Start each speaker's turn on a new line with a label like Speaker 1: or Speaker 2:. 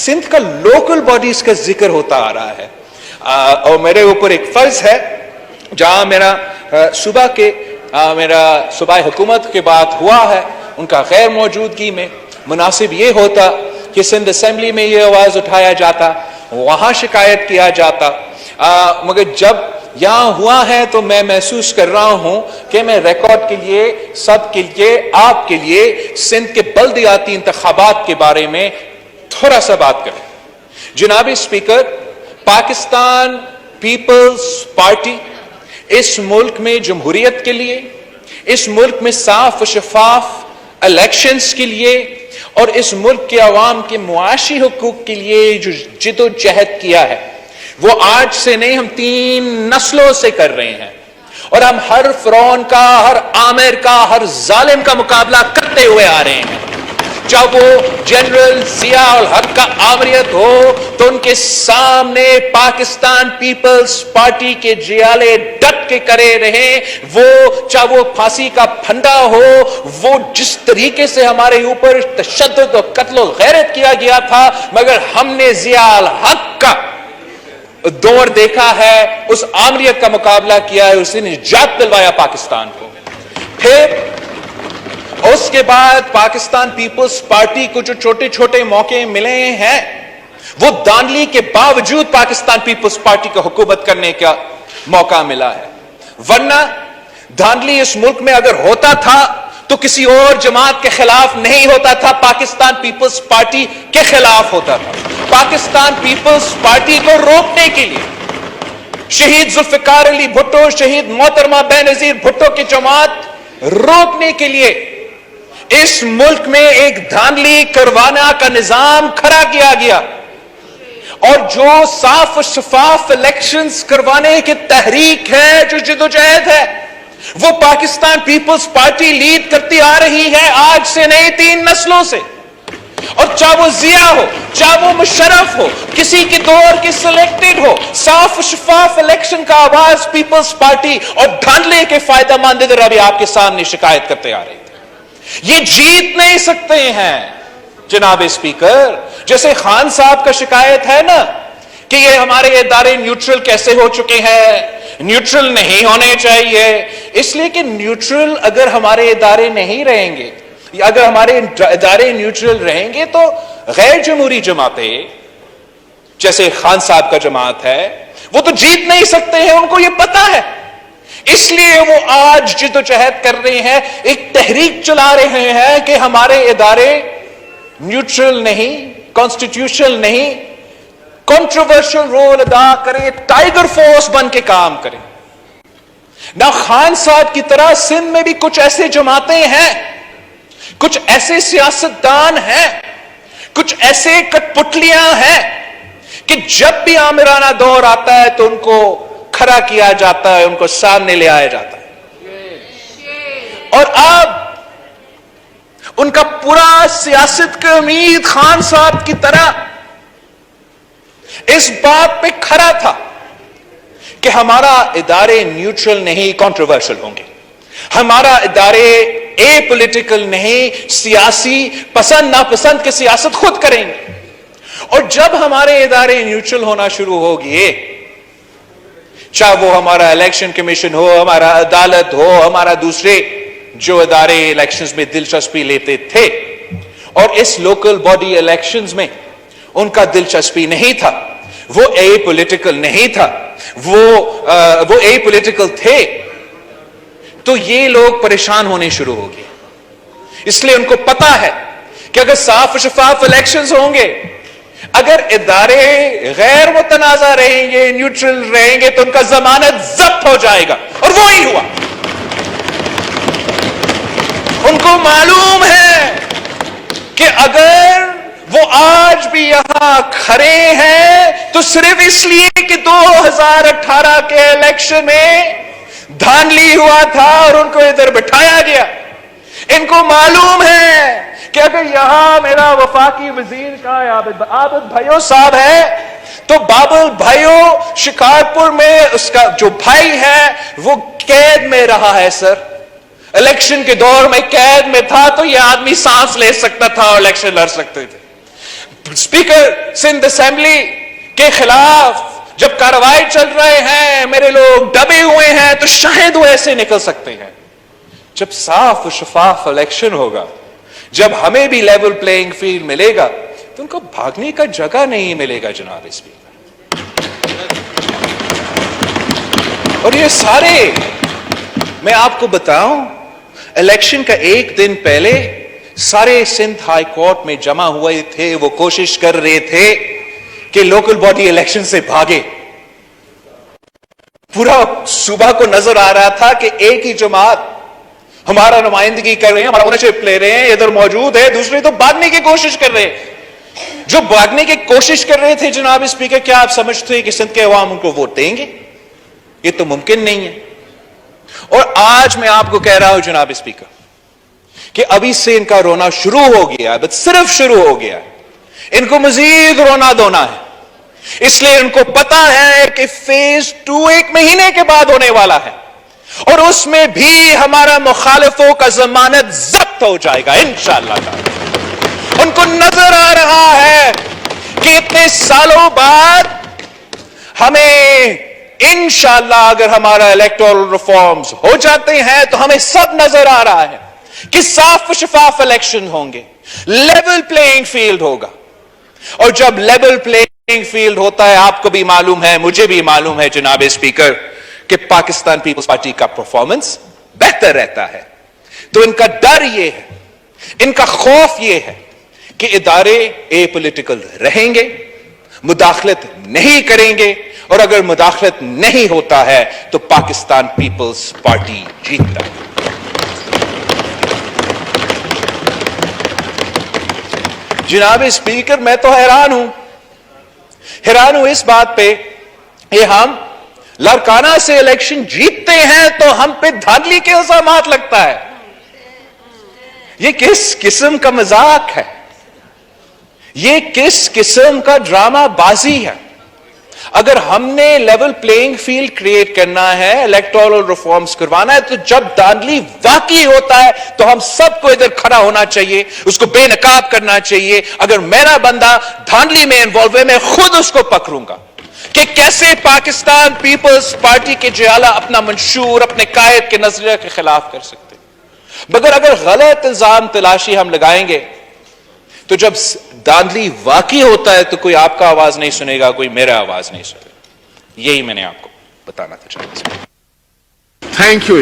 Speaker 1: सिंध का local bodies का जिक्र होता आ रहा है, और मेरे ऊपर एक फर्ज है, जहां मेरा सूबाई हुकूमत के बात हुआ है, उनका गैर मौजूदगी में मुनासिब ये होता कि सिंध असेंबली में ये आवाज उठाया जाता, वहां शिकायत किया जाता, मगर जब यहां हुआ है तो मैं महसूस कर रहा हूं कि मैं रिकॉर्ड के लिए, सबके लिए, आपके लिए सिंध के बल्दियाती इंतखाबात के बारे में थोड़ा सा बात करें। जनाब स्पीकर, पाकिस्तान पीपल्स पार्टी इस मुल्क में जमहूरियत के लिए, इस मुल्क में साफ व शफाफ इलेक्शंस के लिए और इस मुल्क के अवाम के मुआशी हुकूक के लिए जो जिदोजहद किया है, वो आज से नहीं, हम 3 नस्लों से कर रहे हैं। और हम हर फिरौन का, हर आमिर का, हर जालिम का मुकाबला करते हुए आ रहे हैं। चाहे वो जनरल जिया उल हक का आमरियत हो तो उनके सामने पाकिस्तान पीपल्स पार्टी के जियाले डट के करे रहे, वो चाहे वो फांसी का फंदा हो, वो जिस तरीके से हमारे ऊपर तशद्दुद और कत्ल गैरत किया गया था, मगर हमने जिया उल हक का दौर देखा है, उस आमरियत का मुकाबला किया है, उसने निजात दिलवाया पाकिस्तान को। फिर उसके बाद पाकिस्तान पीपल्स पार्टी को जो छोटे छोटे मौके मिले हैं, वो दांडली के बावजूद पाकिस्तान पीपल्स पार्टी को हुकूमत करने का मौका मिला है। वरना दांडली इस मुल्क में अगर होता था तो किसी और जमात के खिलाफ नहीं होता था, पाकिस्तान पीपल्स पार्टी के खिलाफ होता था। पाकिस्तान पीपल्स पार्टी को रोकने के लिए शहीद जुल्फिकार अली भुट्टो, शहीद मोहतरमा बेनजीर भुट्टो की जमात रोकने के लिए इस मुल्क में एक धांधली करवाना का निजाम खड़ा किया गया, और जो साफ और शफाफ इलेक्शंस करवाने की तहरीक है, जो जिदोजहद है, वो पाकिस्तान पीपल्स पार्टी लीड करती आ रही है, आज से नहीं 3 नस्लों से। और चाहे वो जिया हो, चाहे वो मुशर्रफ हो, किसी के दौर के सिलेक्टेड हो, साफ शफाफ इलेक्शन का आवाज पीपल्स पार्टी और धांधले के फायदा मंद इधर अभी आपके सामने शिकायत करते आ रही थी। ये जीत नहीं सकते हैं जनाब स्पीकर। जैसे खान साहब का शिकायत है ना कि ये हमारे इदारे न्यूट्रल कैसे हो चुके हैं, न्यूट्रल नहीं होने चाहिए, इसलिए कि न्यूट्रल अगर हमारे इदारे नहीं रहेंगे, अगर हमारे इदारे न्यूट्रल रहेंगे तो गैर जमहूरी जमातें जैसे खान साहब का जमात है, वो तो जीत नहीं सकते हैं, उनको ये पता है। इसलिए वो आज जिदोजहद कर रहे हैं, एक तहरीक चला रहे हैं कि हमारे इदारे न्यूट्रल नहीं, कॉन्स्टिट्यूशनल नहीं, कंट्रोवर्शियल रोल अदा करें, टाइगर फोर्स बन के काम करें ना। खान साहब की तरह सिंध में भी कुछ ऐसे जमातें हैं, कुछ ऐसे सियासतदान हैं, कुछ ऐसे कठपुतलियां हैं कि जब भी आमिराना दौर आता है तो उनको खड़ा किया जाता है, उनको सामने ले आया जाता है। और अब उनका पूरा सियासत का उम्मीद खान साहब की तरह इस बात पे खड़ा था कि हमारा इदारे न्यूट्रल नहीं, कंट्रोवर्शियल होंगे, हमारा इदारे ए पॉलिटिकल नहीं, सियासी पसंद नापसंद की सियासत खुद करेंगे। और जब हमारे इदारे न्यूट्रल होना शुरू होगी, चाहे वो हमारा इलेक्शन कमीशन हो, हमारा अदालत हो, हमारा दूसरे जो इदारे इलेक्शंस में दिलचस्पी लेते थे, और इस लोकल बॉडी इलेक्शंस में उनका दिलचस्पी नहीं था, वो ए पॉलिटिकल नहीं था, वो ए पॉलिटिकल थे, तो ये लोग परेशान होने शुरू हो गए। इसलिए उनको पता है कि अगर साफ शफाफ इलेक्शंस होंगे, अगर इदारे गैर मुतनाज़ा रहेंगे, न्यूट्रल रहेंगे, तो उनका जमानत जब्त हो जाएगा। और वो ही हुआ। उनको मालूम है कि अगर वो आज भी यहां खड़े हैं तो सिर्फ इसलिए कि 2018 के इलेक्शन में धांधली हुआ था और उनको इधर बिठाया गया। इनको मालूम है कि अगर यहां मेरा वफाकी वजीर का आबिद भाइयों साहब है, तो बाबुल भाइयों शिकारपुर में उसका जो भाई है वो कैद में रहा है सर, इलेक्शन के दौर में कैद में था, तो यह आदमी सांस ले सकता था और इलेक्शन लड़ सकते थे। स्पीकर सिंध असेंबली के खिलाफ जब कार्रवाई चल रहे हैं, मेरे लोग दबे हुए हैं, तो शायद वो ऐसे निकल सकते हैं। जब साफ और शफाफ इलेक्शन होगा, जब हमें भी लेवल प्लेइंग फील्ड मिलेगा, तो उनको भागने का जगह नहीं मिलेगा जनाब स्पीकर। और ये सारे, मैं आपको बताऊं, इलेक्शन का एक दिन पहले सारे सिंध हाई कोर्ट में जमा हुए थे, वो कोशिश कर रहे थे कि लोकल बॉडी इलेक्शन से भागे। पूरा सूबा को नजर आ रहा था कि एक ही जमात हमारा नुमाइंदगी कर रहे हैं, हमारा ओनरशिप ले रहे हैं, इधर मौजूद है, दूसरे तो भागने की कोशिश कर रहे हैं। जो भागने की कोशिश कर रहे थे जनाब स्पीकर, क्या आप समझते हैं कि सिंध के अवाम उनको वोट देंगे? ये तो मुमकिन नहीं है। और आज मैं आपको कह रहा हूं जनाब स्पीकर कि अभी से इनका रोना शुरू हो गया, बस सिर्फ शुरू हो गया। इनको मजीद रोना धोना है, इसलिए इनको पता है कि फेज 2 1 महीने के बाद होने वाला है, और उसमें भी हमारा मुखालिफों का जमानत जब्त हो जाएगा इंशाअल्लाह। उनको नजर आ रहा है कि इतने सालों बाद हमें इंशाअल्लाह अगर हमारा इलेक्टोरल रिफॉर्म्स हो जाते हैं, तो हमें सब नजर आ रहा है कि साफ शफाफ इलेक्शन होंगे, लेवल प्लेइंग फील्ड होगा। और जब लेवल प्लेइंग फील्ड होता है, आपको भी मालूम है, मुझे भी मालूम है जनाब स्पीकर, कि पाकिस्तान पीपल्स पार्टी का परफॉर्मेंस बेहतर रहता है। तो इनका डर यह है, इनका खौफ यह है कि इदारे एपॉलिटिकल रहेंगे, मुदाखलत नहीं करेंगे, और अगर मुदाखलत नहीं होता है तो पाकिस्तान पीपल्स पार्टी जीतता है। जनाब स्पीकर, मैं तो हैरान हूं इस बात पे कि हम लड़काना से इलेक्शन जीतते हैं तो हम पे धांधली के इल्जामात लगता है। ये किस किस्म का मजाक है? ये किस किस्म का ड्रामा बाजी है? अगर हमने लेवल प्लेइंग फील्ड क्रिएट करना है, इलेक्टोरल रिफॉर्म्स करवाना है, तो जब धांधली वाकई होता है तो हम सबको इधर खड़ा होना चाहिए, उसको बेनकाब करना चाहिए। अगर मेरा बंदा धांधली में इन्वॉल्व है, मैं खुद उसको पकड़ूंगा कि कैसे पाकिस्तान पीपल्स पार्टी के जियाला अपना मंशूर, अपने कायद के नजरिए के खिलाफ कर सकते हैं। मगर अगर गलत इल्जाम तलाशी हम लगाएंगे, तो जब धांधली वाकई होता है तो कोई आपका आवाज नहीं सुनेगा, कोई मेरा आवाज नहीं सुनेगा। यही मैंने आपको बताना था।
Speaker 2: Thank you.